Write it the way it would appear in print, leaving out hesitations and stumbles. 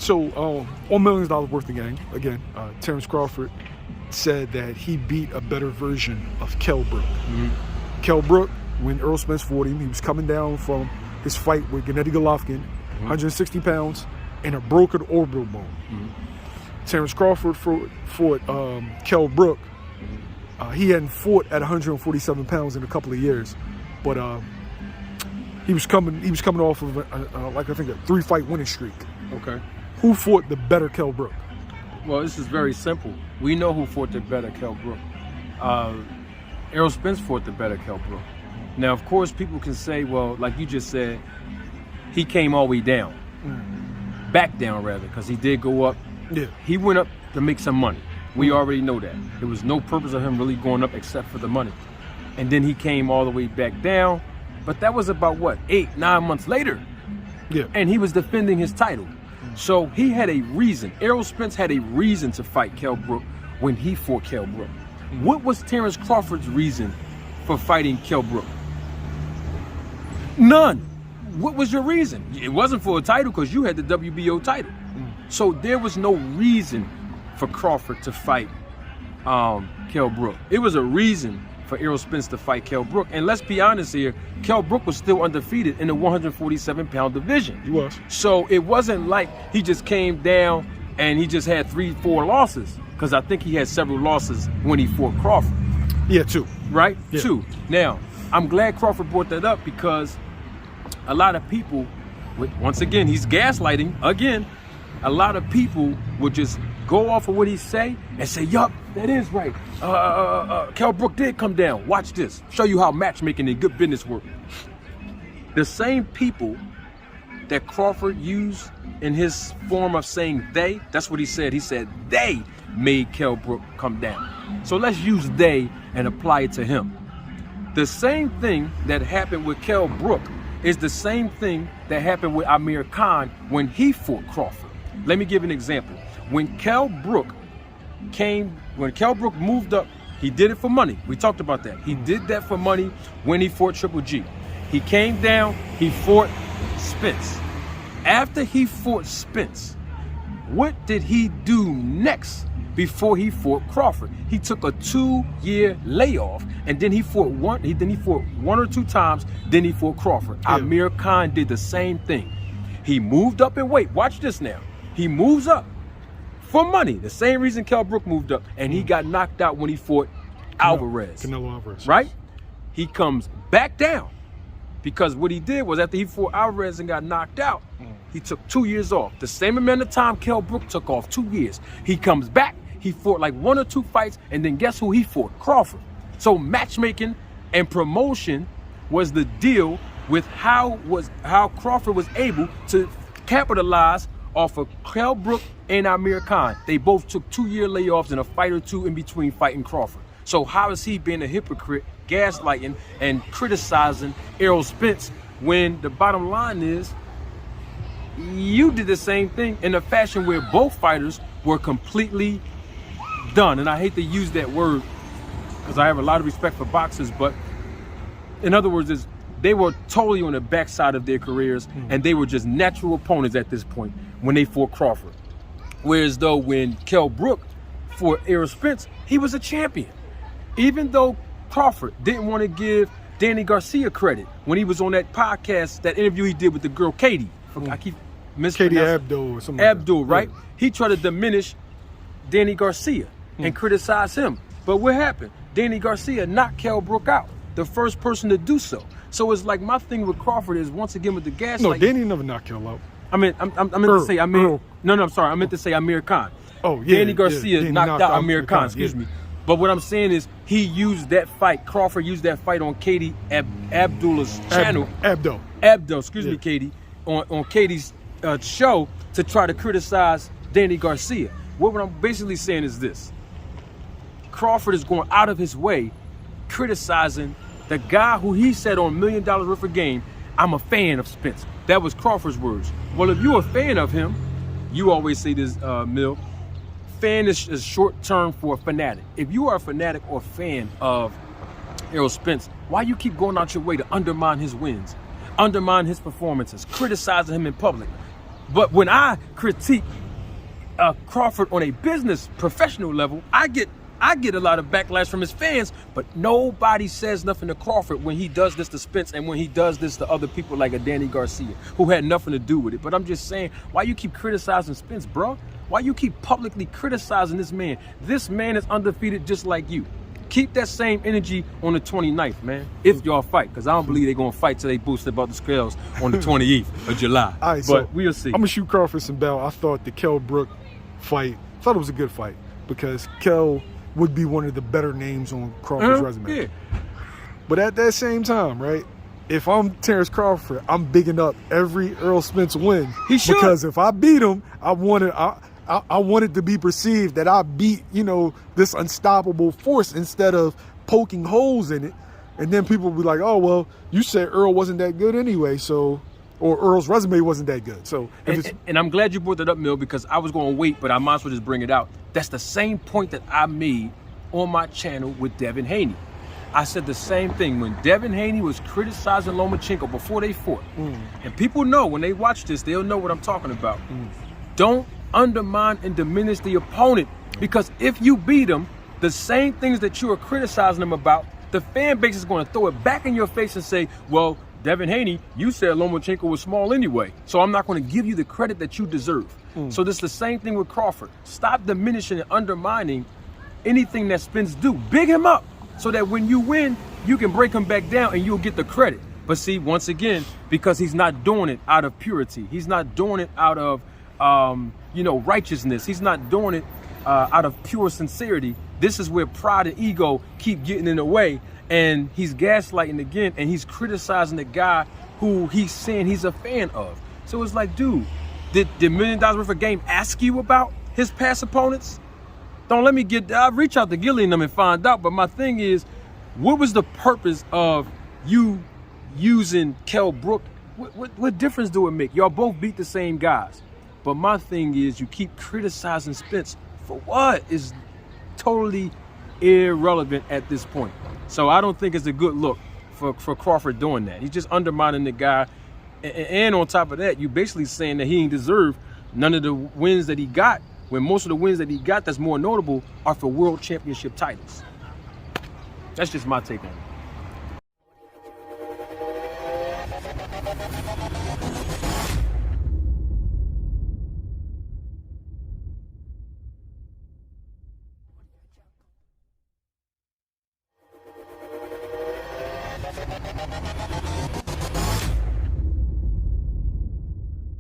So on Millions Dollars Worth of Game, again, Terence Crawford said that he beat a better version of Kell Brook. Mm-hmm. Kell Brook, when Errol Spence fought him, he was coming down from his fight with Gennady Golovkin, 160 pounds, and a broken orbital bone. Mm-hmm. Terence Crawford fought Kell Brook. He hadn't fought at 147 pounds in a couple of years, but he was coming off of like I think a 3-fight winning streak. Okay. Who fought the better Kell Brook? Well, this is very simple. We know who fought the better Kell Brook. Errol Spence fought the better Kell Brook. Now, of course, people can say, well, like you just said, he came all the way down, back down rather, because he did go up. Yeah. He went up to make some money. We already know that. There was no purpose of him really going up except for the money. And then he came all the way back down. But that was about, 8-9 months later. Yeah. And he was defending his title. So he had a reason. Errol Spence had a reason to fight Kell Brook when he fought Kell Brook. What was Terence Crawford's reason for fighting Kell Brook? None. What was your reason? It wasn't for a title because you had the WBO title. So there was no reason for Crawford to fight Kell Brook. It was a reason for Errol Spence to fight Kell Brook. And let's be honest here, Kell Brook was still undefeated in the 147-pound division. He was. So it wasn't like he just came down and he just had 3-4 losses, because I think he had several losses when he fought Crawford. Yeah, 2. Right? Yeah. 2. Now, I'm glad Crawford brought that up, because a lot of people, once again, he's gaslighting again. A lot of people would just go off of what he say and say, yup, that is right. Kell Brook did come down. Watch this. Show you how matchmaking and good business work. The same people that Crawford used in his form of saying they, that's what he said. He said they made Kell Brook come down. So let's use they and apply it to him. The same thing that happened with Kell Brook is the same thing that happened with Amir Khan when he fought Crawford. Let me give an example. When Kell Brook moved up, he did it for money. We talked about that. He did that for money when he fought Triple G. He came down, he fought Spence. After he fought Spence, what did he do next before he fought Crawford? He took a 2-year layoff, and then he fought one or two times, then he fought Crawford. Yeah. Amir Khan did the same thing. He moved up in weight. Watch this now. He moves up for money. The same reason Kell Brook moved up, and he got knocked out when he fought Canelo Alvarez. Right? He comes back down, because what he did was after he fought Alvarez and got knocked out, he took 2 years off. The same amount of time Kell Brook took off, 2 years. He comes back, he fought like 1 or 2 fights, and then guess who he fought? Crawford. So matchmaking and promotion was the deal with how Crawford was able to capitalize off of Kell Brook and Amir Khan. They both took 2-year layoffs and a fight or two in between fighting Crawford. So how is he being a hypocrite, gaslighting and criticizing Errol Spence, when the bottom line is you did the same thing in a fashion where both fighters were completely done? And I hate to use that word because I have a lot of respect for boxers, but in other words, they were totally on the backside of their careers, and they were just natural opponents at this point when they fought Crawford. Whereas though when Kell Brook fought Errol Spence, he was a champion. Even though Crawford didn't want to give Danny Garcia credit when he was on that podcast, that interview he did with the girl Katie. I keep mispronouncing. Katie Abdul or something. Abdul, right? Yeah. He tried to diminish Danny Garcia and criticize him. But what happened? Danny Garcia knocked Kell Brook out, the first person to do so. So it's like my thing with Crawford is, once again with the gas. No, Danny never knocked Kell out. I meant to say Amir. No, I'm sorry. I meant to say Amir Khan. Oh, yeah. Danny Garcia Danny knocked out Amir Khan. Excuse yeah. me. But what I'm saying is, he used that fight. Crawford used that fight on Katie Abdul's channel. Abdul. Excuse me, Katie. On Katie's show to try to criticize Danny Garcia. What I'm basically saying is this: Crawford is going out of his way criticizing the guy who he said on $1 Million Worth of Game, I'm a fan of Spence. That was Crawford's words. Well, if you're a fan of him, you always say this, Mill, fan is short term for a fanatic. If you are a fanatic or fan of Errol Spence, why you keep going out your way to undermine his wins, undermine his performances, criticizing him in public? But when I critique Crawford on a business professional level, I get a lot of backlash from his fans, but nobody says nothing to Crawford when he does this to Spence and when he does this to other people like a Danny Garcia, who had nothing to do with it. But I'm just saying, why you keep criticizing Spence, bro? Why you keep publicly criticizing this man? This man is undefeated just like you. Keep that same energy on the 29th, man, if y'all fight, because I don't believe they're going to fight till they boost about the scales on the 28th of July. All right, but so we'll see. I'm going to shoot Crawford some bell. I thought the Kell Brook fight, thought it was a good fight because Kell would be one of the better names on Crawford's resume. Yeah. But at that same time, right, if I'm Terence Crawford, I'm bigging up every Errol Spence win. He should. Because if I beat him, I wanted to be perceived that I beat, this unstoppable force instead of poking holes in it. And then people will be like, oh, well, you said Earl wasn't that good anyway, so, or Earl's resume wasn't that good. So, and I'm glad you brought that up, Mill, because I was going to wait, but I might as well just bring it out. That's the same point that I made on my channel with Devin Haney. I said the same thing when Devin Haney was criticizing Lomachenko before they fought. And people know, when they watch this, they'll know what I'm talking about. Don't undermine and diminish the opponent, because if you beat him, the same things that you are criticizing him about, the fan base is going to throw it back in your face and say, well, Devin Haney, you said Lomachenko was small anyway, so I'm not going to give you the credit that you deserve. So this is the same thing with Crawford. Stop diminishing and undermining anything that Spence do. Big him up so that when you win, you can break him back down and you'll get the credit. But see, once again, because he's not doing it out of purity, he's not doing it out of righteousness, he's not doing it out of pure sincerity. This is where pride and ego keep getting in the way, and he's gaslighting again, and he's criticizing the guy who he's saying he's a fan of. So it's like, dude, did $1 million worth of game ask you about his past opponents? Don't let me I'll reach out to Gilly and them and find out. But my thing is, what was the purpose of you using Kell Brook? What difference do it make? Y'all both beat the same guys. But my thing is, you keep criticizing Spence for what is totally irrelevant at this point. So I don't think it's a good look for Crawford doing that. He's just undermining the guy. And on top of that, you basically saying that he ain't deserve none of the wins that he got, when most of the wins that he got that's more notable are for world championship titles. That's just my take on it.